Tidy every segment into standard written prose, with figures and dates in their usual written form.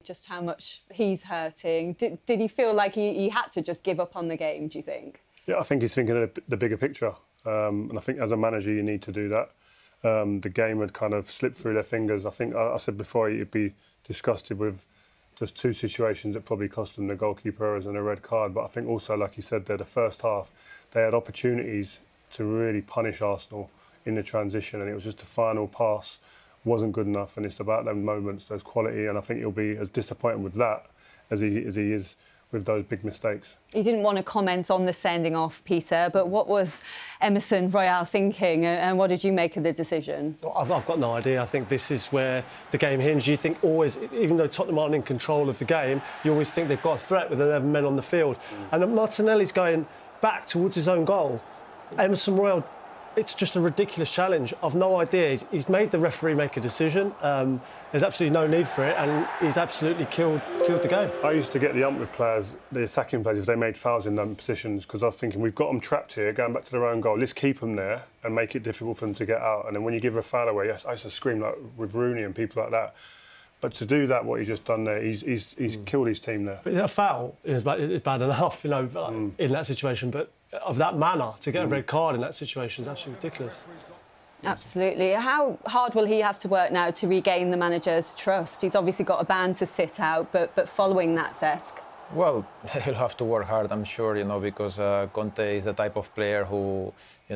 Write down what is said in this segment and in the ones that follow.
just how much he's hurting. Did he feel like he had to just give up on the game, do you think? Yeah, I think he's thinking of the bigger picture. And I think as a manager, you need to do that. The game had kind of slipped through their fingers. I think I said before you'd be disgusted with just two situations that probably cost them the goalkeeper errors and a red card. But I think also, like you said there, the first half, they had opportunities to really punish Arsenal in the transition, and it was just the final pass wasn't good enough. And it's about them moments, those quality, and I think he'll be as disappointed with that as he is with those big mistakes. He didn't want to comment on the sending off, Peter, but what was Emerson Royal thinking, and what did you make of the decision? I've got no idea. I think this is where the game hinges. You think always, even though Tottenham aren't in control of the game, you always think they've got a threat with 11 men on the field. And Martinelli's going back towards his own goal. Emerson Royal, it's just a ridiculous challenge. I've no idea. He's made the referee make a decision. There's absolutely no need for it, and he's absolutely killed the game. I used to get the ump with players, the attacking players, if they made fouls in them positions, because I was thinking, we've got them trapped here, going back to their own goal. Let's keep them there and make it difficult for them to get out. And then when you give a foul away, I used to scream like with Rooney and people like that. But to do that, what he's just done there, he's killed his team there. But a foul is bad enough, in that situation. But of that manner, to get a red card in that situation is absolutely ridiculous. Absolutely. How hard will he have to work now to regain the manager's trust? He's obviously got a ban to sit out, but following that, Cesc? Well, he'll have to work hard, I'm sure, because Conte is the type of player who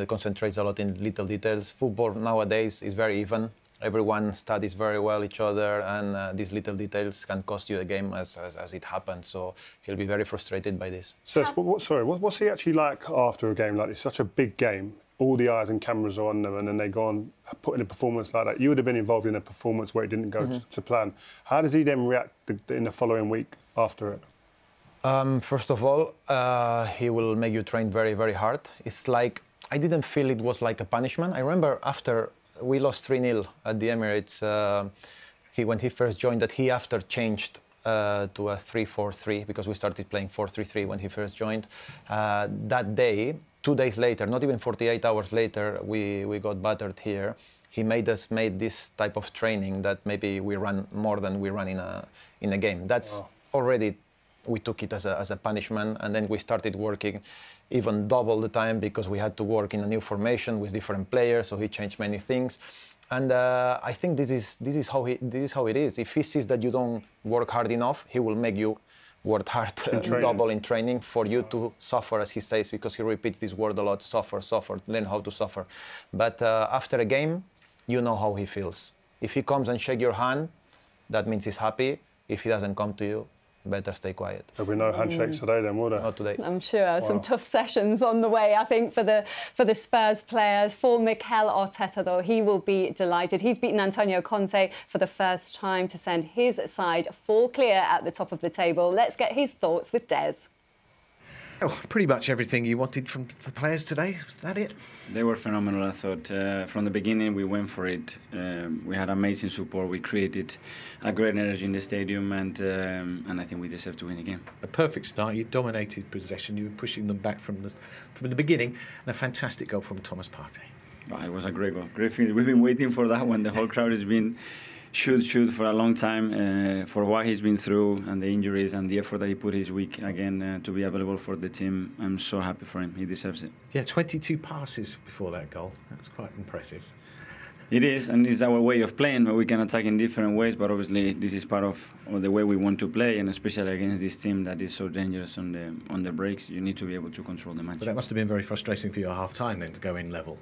concentrates a lot in little details. Football nowadays is very even. Everyone studies very well each other, and these little details can cost you a game as it happens. So he'll be very frustrated by this. So, what's he actually like after a game like this? Such a big game, all the eyes and cameras are on them, and then they go on put in a performance like that. You would have been involved in a performance where it didn't go to plan. How does he then react in the following week after it? First of all, he will make you train very, very hard. It's like, I didn't feel it was like a punishment. I remember after we lost 3-0 at the Emirates, when he first joined, that he after changed to a 3-4-3, because we started playing 4-3-3 when he first joined. That day, 2 days later, not even 48 hours later, we got battered here. He made this type of training that maybe we run more than we run in a game. That's already, we took it as a punishment, and then we started working even double the time because we had to work in a new formation with different players. So he changed many things, and I think this is how it is. If he sees that you don't work hard enough, he will make you work hard double in training for you to suffer, as he says, because he repeats this word a lot: suffer, learn how to suffer. But after a game, you know how he feels. If he comes and shake your hand, that means he's happy. If he doesn't come to you, better stay quiet. There'll be no handshakes today then, will there? Not today. I'm sure. Some tough sessions on the way, I think, for the Spurs players. For Mikel Arteta, though, he will be delighted. He's beaten Antonio Conte for the first time to send his side 4 clear at the top of the table. Let's get his thoughts with Des. Oh, pretty much everything you wanted from the players today. Was that it? They were phenomenal, I thought. From the beginning, we went for it. We had amazing support. We created a great energy in the stadium, and I think we deserved to win the game. A perfect start. You dominated possession. You were pushing them back from the beginning, and a fantastic goal from Thomas Partey. Oh, it was a great goal. Great feeling. We've been waiting for that one. The whole crowd has been shoot for a long time, for what he's been through and the injuries and the effort that he put his week again to be available for the team. I'm so happy for him. He deserves it. Yeah, 22 passes before that goal. That's quite impressive. It is, and it's our way of playing. We can attack in different ways, but obviously this is part of the way we want to play, and especially against this team that is so dangerous on the breaks. You need to be able to control the match. But that must have been very frustrating for you at half-time then, to go in level.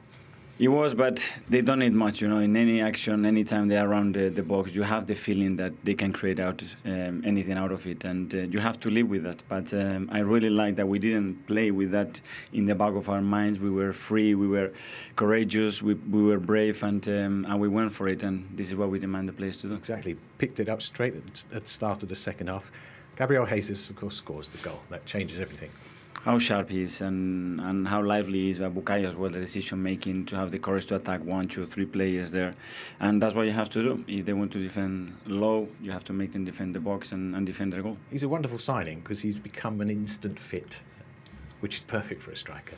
It was, but they don't need much, In any action, anytime they're around the box, you have the feeling that they can create anything out of it, and you have to live with that. But I really like that we didn't play with that in the back of our minds. We were free, we were courageous, we were brave, and we went for it. And this is what we demand the players to do. Exactly, picked it up straight at the start of the second half. Gabriel Jesus, of course, scores the goal. That changes everything. How sharp he is and how lively he is. Bukayo as well, the decision making, to have the courage to attack 1, 2, 3 players there. And that's what you have to do. If they want to defend low, you have to make them defend the box and defend their goal. He's a wonderful signing because he's become an instant fit, which is perfect for a striker.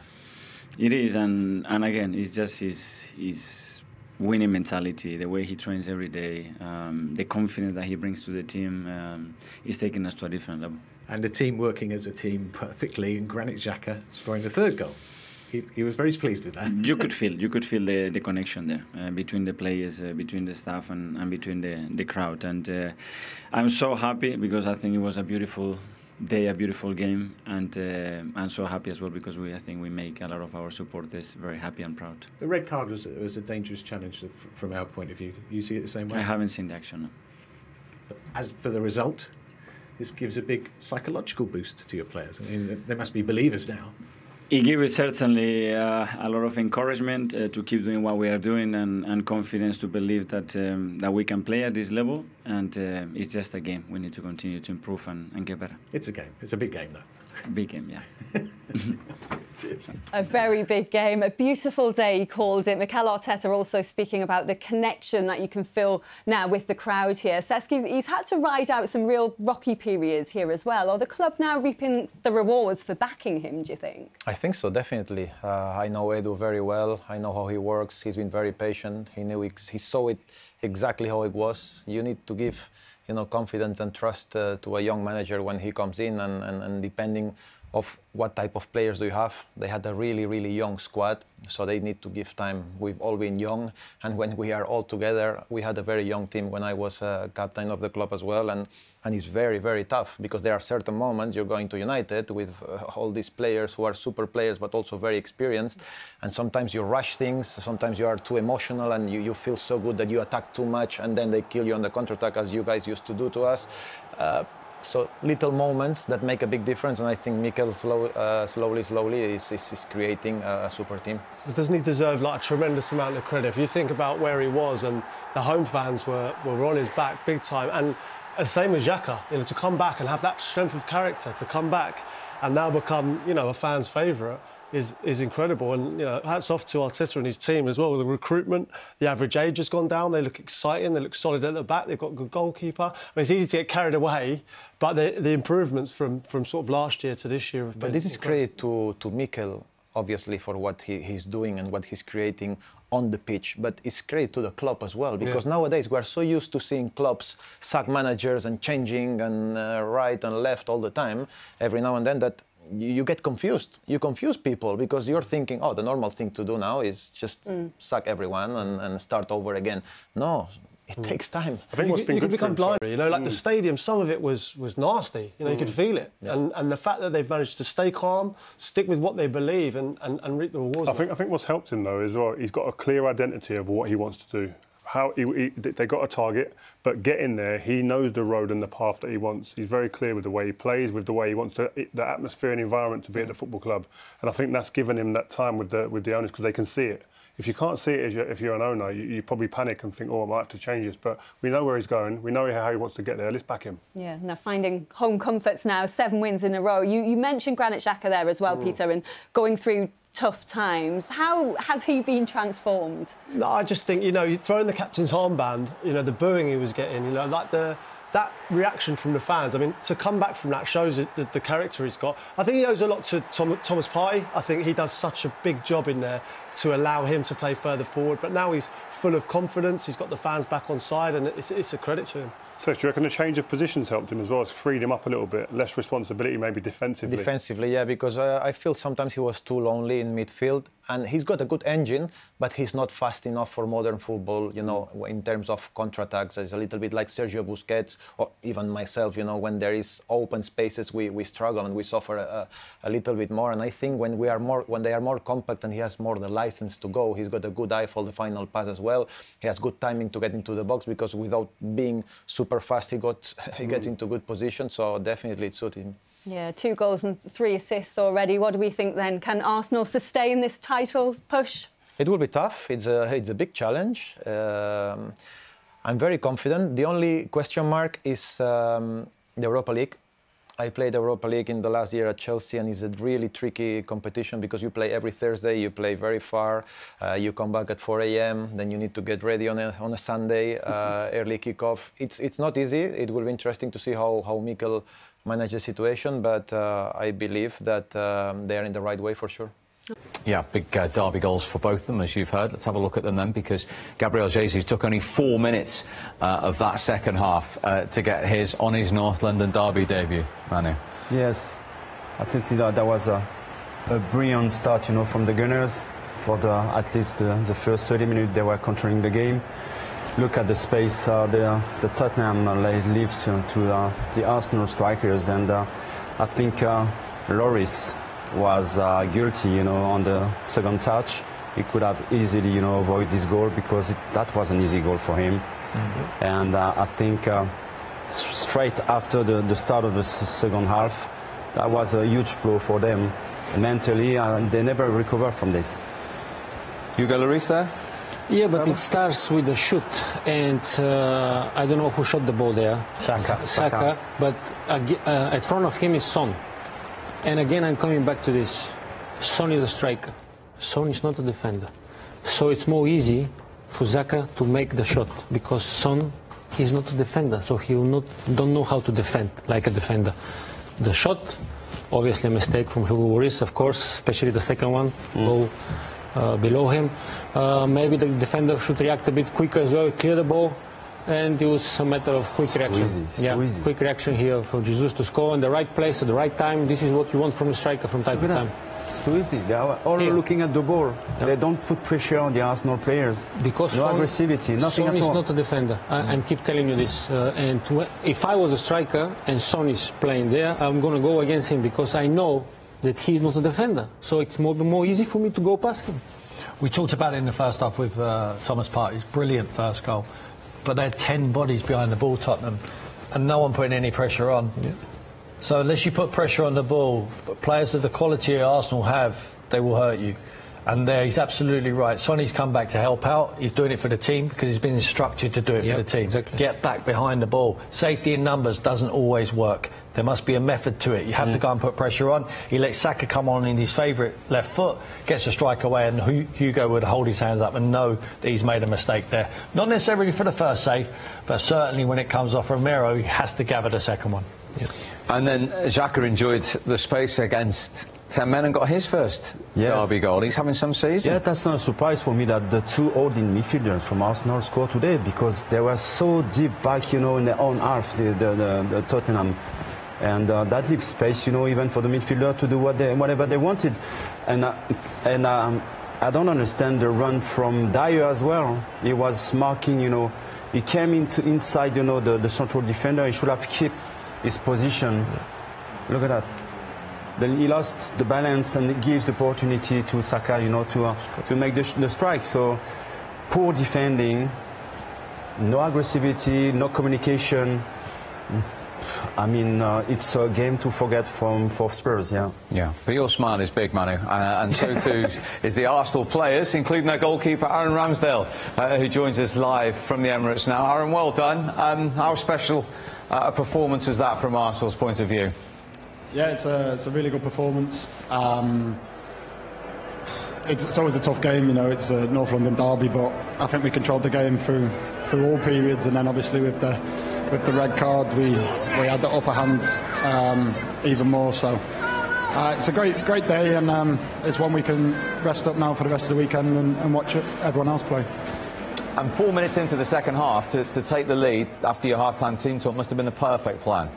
It is, and again, it's just his winning mentality, the way he trains every day, the confidence that he brings to the team is taking us to a different level. And the team working as a team perfectly, and Granit Xhaka scoring the third goal. He was very pleased with that. You could feel the connection there between the players, between the staff, and between the crowd. And I'm so happy because I think it was a beautiful day, a beautiful game, and I'm so happy as well because I think we make a lot of our supporters very happy and proud. The red card was a dangerous challenge from our point of view. You see it the same way? I haven't seen the action. No. As for the result, this gives a big psychological boost to your players. I mean, they must be believers now. It gives us certainly a lot of encouragement to keep doing what we are doing and confidence to believe that we can play at this level. And it's just a game. We need to continue to improve and get better. It's a game. It's a big game, though. Big game, yeah. Cheers. A very big game, a beautiful day, he called it. Mikel Arteta also speaking about the connection that you can feel now with the crowd here. Cesc, he's had to ride out some real rocky periods here as well. Are the club now reaping the rewards for backing him, do you think? I think so, definitely. I know Edu very well. I know how he works. He's been very patient. He saw it exactly how it was. You need to give, confidence and trust to a young manager when he comes in, and depending of what type of players do you have. They had a really, really young squad, so they need to give time. We've all been young, and when we are all together, we had a very young team when I was captain of the club as well, and it's very, very tough because there are certain moments you're going to United with all these players who are super players but also very experienced, and sometimes you rush things, sometimes you are too emotional and you feel so good that you attack too much and then they kill you on the counter-attack as you guys used to do to us. So little moments that make a big difference, and I think Mikel slowly is creating a super team. Doesn't he deserve like a tremendous amount of credit? If you think about where he was, and the home fans were on his back big time, and the same as Xhaka, to come back and have that strength of character, to come back and now become, a fan's favourite is incredible. And hats off to Arteta and his team as well with the recruitment. The average age has gone down. They look exciting. They look solid at the back. They've got a good goalkeeper. I mean, it's easy to get carried away, but the improvements from sort of last year to this year have been. But this is credit to Mikel, obviously, for what he's doing and what he's creating on the pitch, but it's credit to the club as well, because nowadays we are so used to seeing clubs sack managers and changing and right and left all the time, every now and then, that you get confused. You confuse people because you're thinking, oh, the normal thing to do now is just sack everyone and start over again. No, it takes time. I think what's been you good could become for blind. Like the stadium, some of it was nasty. You could feel it. Yeah. And the fact that they've managed to stay calm, stick with what they believe and reap the rewards. I think what's helped him though is he's got a clear identity of what he wants to do. They got a target, but getting there, he knows the road and the path that he wants. He's very clear with the way he plays, with the way he wants the atmosphere and environment to be at the football club. And I think that's given him that time with the owners because they can see it. If you can't see it if you're an owner, you probably panic and think, oh, I might have to change this. But we know where he's going. We know how he wants to get there. Let's back him. Yeah, now finding home comforts now, 7 wins in a row. You mentioned Granit Xhaka there as well, Peter, and going through tough times. How has he been transformed? No, I just think, you throw in the captain's armband, the booing he was getting, like that reaction from the fans. I mean, to come back from that shows the character he's got. I think he owes a lot to Thomas Partey. I think he does such a big job in there to allow him to play further forward. But now he's full of confidence. He's got the fans back on side, and it's a credit to him. So do you reckon the change of positions helped him as well? It's freed him up a little bit, less responsibility maybe defensively? Defensively, yeah, because I feel sometimes he was too lonely in midfield. And he's got a good engine, but he's not fast enough for modern football, in terms of counter-attacks. It's a little bit like Sergio Busquets, or even myself, when there is open spaces, we struggle and we suffer a little bit more. And I think when they are more compact and he has more the license to go, he's got a good eye for the final pass as well. He has good timing to get into the box because without being super fast, he gets into good position. So definitely it suited him. Yeah, 2 goals and 3 assists already. What do we think then? Can Arsenal sustain this title push? It will be tough. It's a big challenge. I'm very confident. The only question mark is the Europa League. I played Europa League in the last year at Chelsea, and it's a really tricky competition because you play every Thursday, you play very far, you come back at 4 a.m, then you need to get ready on a Sunday, early kickoff. It's not easy. It will be interesting to see how Mikel manage the situation, but I believe that they are in the right way for sure. Yeah, big derby goals for both of them, as you've heard. Let's have a look at them then, because Gabriel Jesus took only 4 minutes of that second half to get on his North London derby debut. Manu. Yes, I think that was a brilliant start, from the Gunners. For at least the first 30 minutes, they were controlling the game. Look at the space the Tottenham leaves to the Arsenal strikers, and I think Lloris was guilty, on the second touch. He could have easily, avoided this goal, because that was an easy goal for him. Mm-hmm. And I think straight after the start of the second half, that was a huge blow for them mentally. They never recover from this. Hugo Lloris there? Yeah, but it starts with a shoot, and I don't know who shot the ball there. Saka. But in front of him is Son. And again, I'm coming back to this. Son is a striker. Son is not a defender. So it's more easy for Saka to make the shot, because Son is not a defender, so he will don't know how to defend like a defender. The shot, obviously a mistake from Hugo Lloris, of course, especially the second one. Goal below him. Maybe the defender should react a bit quicker as well, clear the ball, and it was a matter of quick reaction. Easy. Quick reaction here for Jesus to score in the right place at the right time. This is what you want from a striker from time to time. It's too easy. They are all looking at the ball. Yep. They don't put pressure on the Arsenal players. Because no aggressivity, nothing Son at all. is not a defender. I keep telling you this. And if I was a striker and Son is playing there, I'm going to go against him, because I know that he's not a defender. So it's more easy for me to go past him. We talked about it in the first half with Thomas Partey's brilliant first goal. But they had 10 bodies behind the ball, Tottenham, and no one putting any pressure on. Yeah. So unless you put pressure on the ball, players of the quality Arsenal have, they will hurt you. And there, he's absolutely right. Sonny's come back to help out. He's doing it for the team, because he's been instructed to do it for the team. Exactly. Get back behind the ball. Safety in numbers doesn't always work. There must be a method to it. You have to go and put pressure on. He lets Saka come on in his favourite left foot, gets a strike away, and Hugo would hold his hands up and know that he's made a mistake there. Not necessarily for the first save, but certainly when it comes off Romero, he has to gather the second one. Yeah. And then Xhaka enjoyed the space against 10 men and got his first derby goal. He's having some season. Yeah, that's not a surprise for me that the two holding midfielders from Arsenal scored today, because they were so deep back, in their own half, the Tottenham. And that leaves space, even for the midfielder to do whatever they wanted. And I don't understand the run from Dyer as well. He was marking, he came inside, the central defender. He should have kept his position. Look at that. Then he lost the balance, and it gives the opportunity to Saka, to make the strike. So poor defending, no aggressivity, no communication. I mean, it's a game to forget for Spurs, yeah. Yeah, but your smile is big, Manu, and so too is the Arsenal players, including their goalkeeper, Aaron Ramsdale, who joins us live from the Emirates now. Aaron, well done. How special a performance was that from Arsenal's point of view? Yeah, it's a really good performance. It's always a tough game, it's a North London derby, but I think we controlled the game through all periods, and then obviously with the red card we had the upper hand even more. So it's a great day, and it's one we can rest up now for the rest of the weekend and watch everyone else play. And 4 minutes into the second half to take the lead after your half-time team talk must have been the perfect plan.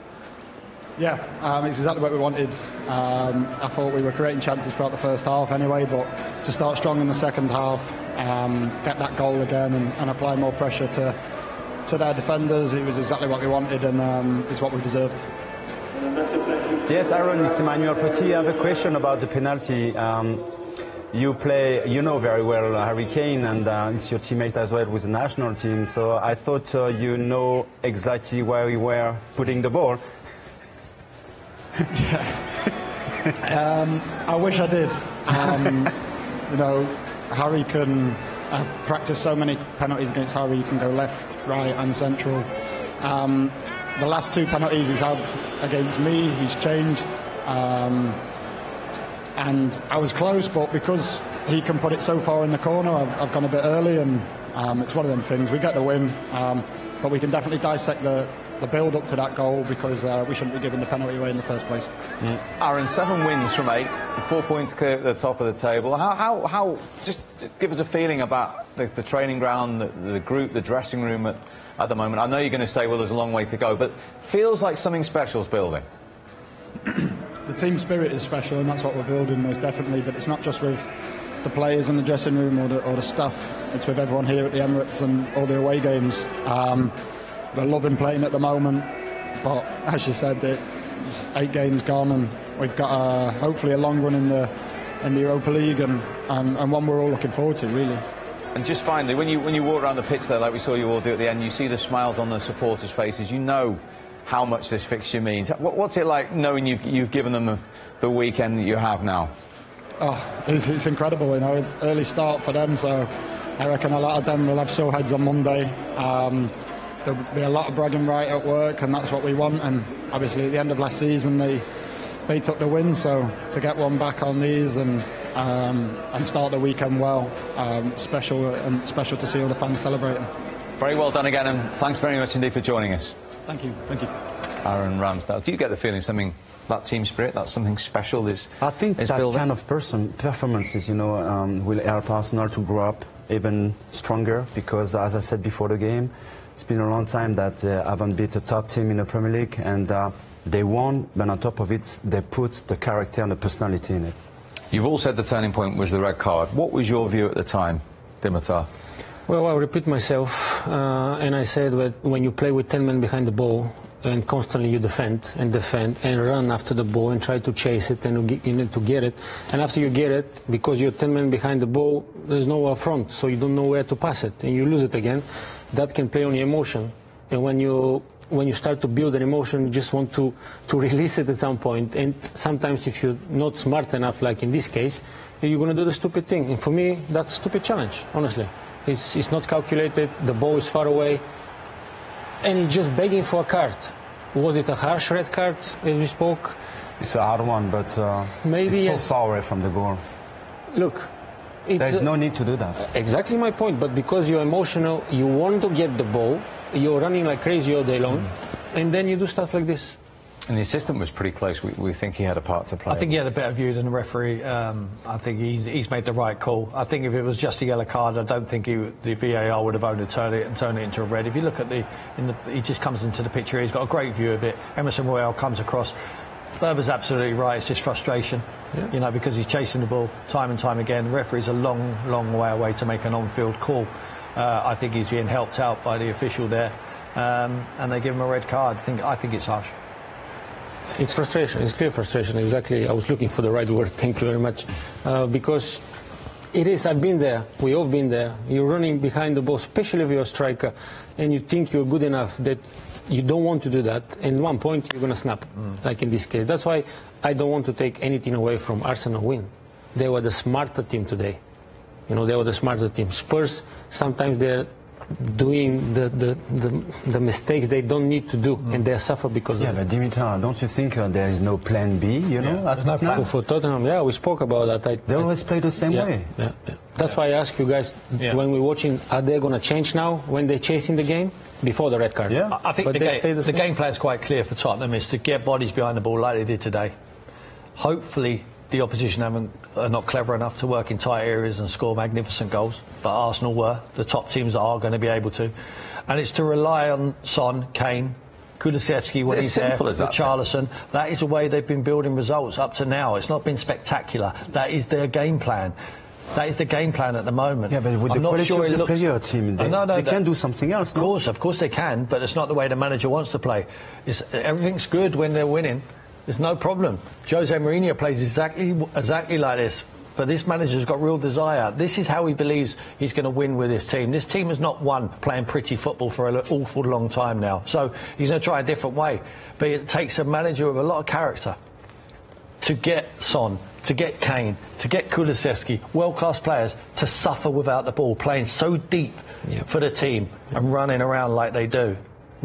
Yeah, it's exactly what we wanted. I thought we were creating chances throughout the first half anyway, but to start strong in the second half, get that goal again and apply more pressure to their defenders, it was exactly what we wanted, and it's what we deserved. Yes, Aaron, it's Emmanuel Petit. I have a question about the penalty. You know very well Harry Kane, and it's your teammate as well with the national team, so I thought you know exactly where we were putting the ball. I wish I did. Harry can practice so many penalties against Harry. You can go left, right and central. The last two penalties he's had against me, he's changed. And I was close, but because he can put it so far in the corner, I've gone a bit early, and it's one of them things. We get the win, but we can definitely dissect the the build-up to that goal, because we shouldn't be giving the penalty away in the first place. Aaron, 7 wins from 8, 4 points clear at the top of the table. How just give us a feeling about the training ground, the group, the dressing room at the moment. I know you're going to say, well, there's a long way to go, but feels like something special is building. The team spirit is special, and that's what we're building, most definitely. But it's not just with the players in the dressing room or the staff. It's with everyone here at the Emirates and all the away games. We're loving playing at the moment, but as you said, it's 8 games gone, and we've got hopefully a long run in the Europa League, and one we're all looking forward to, really. And just finally, when you walk around the pitch there, like we saw you all do at the end, you see the smiles on the supporters' faces. You know how much this fixture means. What's it like knowing you've given them the weekend that you have now? Oh, it's incredible, you know. It's early start for them, so I reckon a lot of them will have sore heads on Monday. There'll be a lot of bragging right at work, and that's what we want. And obviously at the end of last season they took the win, so to get one back on these and start the weekend well, special to see all the fans celebrating. Very well done again, and thanks very much indeed for joining us. Thank you. Aaron Ramsdale, do you get the feeling that team spirit, that's something special I think that building? kind of performances, will help Arsenal to grow up even stronger, because as I said before the game, it's been a long time that they haven't beat a top team in the Premier League, and they won, but on top of it, they put the character and the personality in it. You've all said the turning point was the red card. What was your view at the time, Dimitar? Well, I'll repeat myself, and I said that when you play with 10 men behind the ball and constantly you defend and run after the ball and try to chase it and you need to get it, and after you get it, because you're 10 men behind the ball, there's no up front, so you don't know where to pass it and you lose it again. That can play on your emotion, and when you start to build an emotion, you just want to release it at some point, and sometimes if you're not smart enough, like in this case, you're going to do the stupid thing, and for me that's a stupid challenge, honestly. It's not calculated, the ball is far away, and he's just begging for a card. Was it a harsh red card as we spoke? It's a hard one, but maybe it's so far away from the goal. Look, there's no need to do that. Exactly my point, but because you're emotional, you want to get the ball, you're running like crazy all day long, and then you do stuff like this. And the assistant was pretty close. We think he had a part to play. I think he had a better view than the referee. I think he's made the right call. I think if it was just a yellow card, I don't think the VAR would have overturned it and turned it into a red. If you look at he just comes into the picture. He's got a great view of it. Emerson Royale comes across. Berber's absolutely right. It's just frustration, because he's chasing the ball time and time again. The referee's a long, long way away to make an on-field call. I think he's being helped out by the official there, and they give him a red card. I think it's harsh. It's frustration. It's clear frustration. Exactly. I was looking for the right word. Thank you very much. Because it is. I've been there. We all been there. You're running behind the ball, especially if you're a striker, and you think you're good enough that you don't want to do that. And at one point, you're going to snap, like in this case. That's why I don't want to take anything away from Arsenal win. They were the smarter team today. They were the smarter team. Spurs, sometimes they're doing the mistakes they don't need to do, and they suffer because of it. Yeah, but Dimitar, don't you think there is no plan B, There's no plan. For Tottenham, we spoke about that. They always play the same way. Yeah. That's why I ask you guys, when we're watching, are they going to change now when they're chasing the game? Before the red card? Yeah. I think the game plan is quite clear for Tottenham, is to get bodies behind the ball like they did today. Hopefully the opposition are not clever enough to work in tight areas and score magnificent goals, but Arsenal were. The top teams are going to be able to. And it's to rely on Son, Kane, Kulusevski when he's there, Richarlison. That is the way they've been building results up to now. It's not been spectacular. That is their game plan. That is the game plan at the moment. Yeah, but with the quality of the player team, they can do something else. Of course they can, but it's not the way the manager wants to play. Everything's good when they're winning. There's no problem. Jose Mourinho plays exactly like this, but this manager's got real desire. This is how he believes he's going to win with this team. This team has not won playing pretty football for an awful long time now, so he's going to try a different way. But it takes a manager with a lot of character to get Son, to get Kane, to get Kulusevski, world-class players, to suffer without the ball, playing so deep for the team and running around like they do.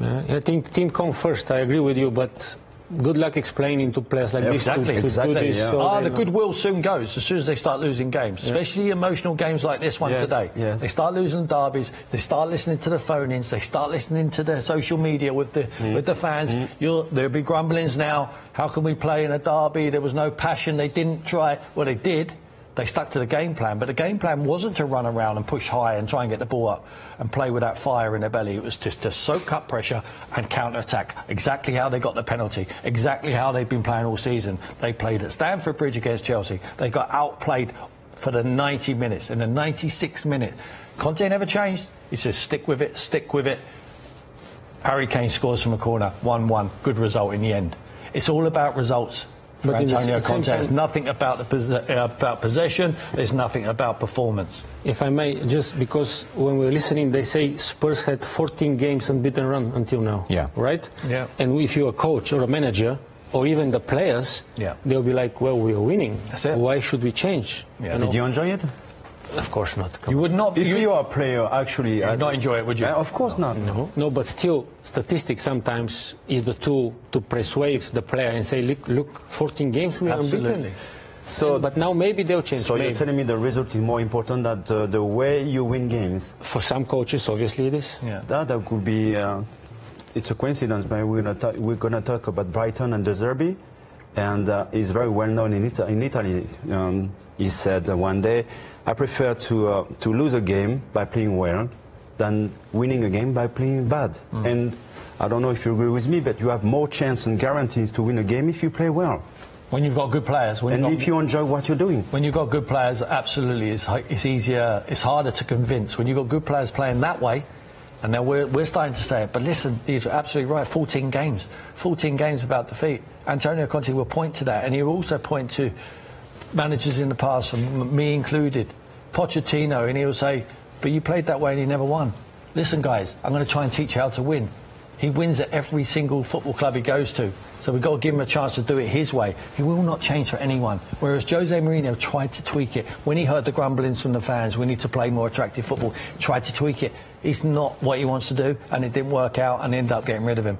I think team come first, I agree with you, but good luck explaining to players like this to do this. So the goodwill soon goes as soon as they start losing games, especially emotional games like this one today. Yes. They start losing derbies. They start listening to the phone-ins. They start listening to the social media with the fans. There'll be grumblings now. How can we play in a derby? There was no passion. They didn't try. Well, they did. They stuck to the game plan, but the game plan wasn't to run around and push high and try and get the ball up and play with that fire in their belly. It was just to soak up pressure and counter-attack. Exactly how they got the penalty, exactly how they've been playing all season. They played at Stamford Bridge against Chelsea. They got outplayed for the 90 minutes. In the 96th minute, Conte never changed. He says, stick with it, stick with it. Harry Kane scores from a corner, 1-1. Good result in the end. It's all about results. For Antonio Conte, it's nothing about about possession. There's nothing about performance. If I may, just because when we're listening, they say Spurs had 14 games unbeaten run until now. Yeah. Right? Yeah. And if you're a coach or a manager, or even the players, they'll be like, well, we are winning. Why should we change? Yeah. Did you enjoy it? Of course not. You would not. If you are a player, actually, you'd not enjoy it, would you? Of course not. No, but still, statistics sometimes is the tool to persuade the player and say, look, 14 games we are unbeaten. So, but now maybe they'll change. So you're telling me the result is more important than the way you win games? For some coaches, obviously it is. Yeah. That could be. It's a coincidence, but we're gonna talk about Brighton and De Zerbi, and he's very well known in Italy. He said one day, I prefer to lose a game by playing well than winning a game by playing bad. And I don't know if you agree with me, but you have more chance and guarantees to win a game if you play well. When you've got good players. If you enjoy what you're doing. When you've got good players, absolutely, it's easier, it's harder to convince. When you've got good players playing that way, and now we're starting to say it, but listen, he's absolutely right, 14 games without defeat. Antonio Conte will point to that, and he'll also point to managers in the past, me included, Pochettino, and he'll say, but you played that way and he never won. Listen, guys, I'm going to try and teach you how to win. He wins at every single football club he goes to, so we've got to give him a chance to do it his way. He will not change for anyone, whereas Jose Mourinho tried to tweak it. When he heard the grumblings from the fans, we need to play more attractive football, tried to tweak it. It's not what he wants to do, and it didn't work out, and ended up getting rid of him.